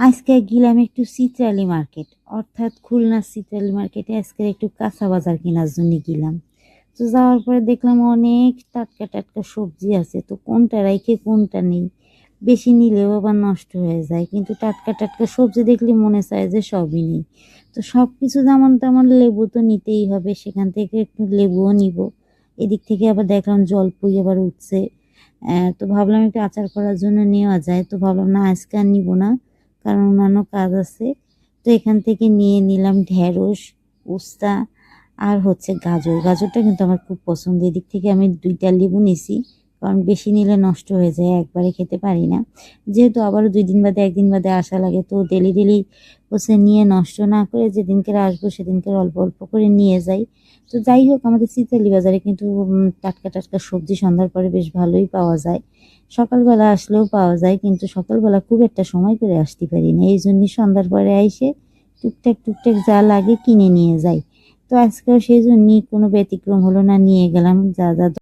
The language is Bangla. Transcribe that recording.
আজকে গেলাম একটু চিত্রালী মার্কেট, অর্থাৎ খুলনার চিত্রালী মার্কেটে আজকে একটু কাঁচা বাজার কেনার জন্য গেলাম। তো যাওয়ার পরে দেখলাম অনেক টাটকা টাটকা সবজি আছে, তো কোনটা রাইখে কোনটা নেই, বেশি নিলেও আবার নষ্ট হয়ে যায়। কিন্তু টাটকা টাটকা সবজি দেখলে মনে চায় যে সবই নেই। তো সব কিছু যেমন তেমন, লেবু তো নিতেই হবে, সেখান থেকে একটু লেবুও নিব। এদিক থেকে আবার দেখলাম জলপাই আবার উঠছে। তো ভাবলাম একটু আচার করার জন্য নেওয়া যায়, তো ভাবলাম না আজকে আর নিব না, কারণ অন্যান্য কাজ আছে। তো এখান থেকে নিয়ে নিলাম ঢেঁড়স, উস্তা আর হচ্ছে গাজর। গাজরটা কিন্তু আমার খুব পছন্দ। এদিক থেকে আমি 2টা লেবু নিছি, কারণ বেশি নিলে নষ্ট হয়ে যায়, একবারে খেতে পারি না। যেহেতু আবারও 2 দিন বাদে 1 দিন বাদে আসা লাগে, তো ডেলি ডেলি হচ্ছে নিয়ে নষ্ট না করে যেদিনকে আসবো সেদিনকে অল্প অল্প করে নিয়ে যাই। তো যাই হোক, আমাদের চিত্রালী বাজারে কিন্তু টাটকা টাটকা সবজি সন্ধ্যার পরে বেশ ভালোই পাওয়া যায়। সকালবেলা আসলেও পাওয়া যায়, কিন্তু সকালবেলা খুব একটা সময় করে আসতে পারি না, এই জন্যই সন্ধ্যার পরে আইসে টুকটাক টুকটাক যা লাগে কিনে নিয়ে যাই। তো আজকেও সেই জন্যই কোনো ব্যতিক্রম হলো না, নিয়ে গেলাম যা যা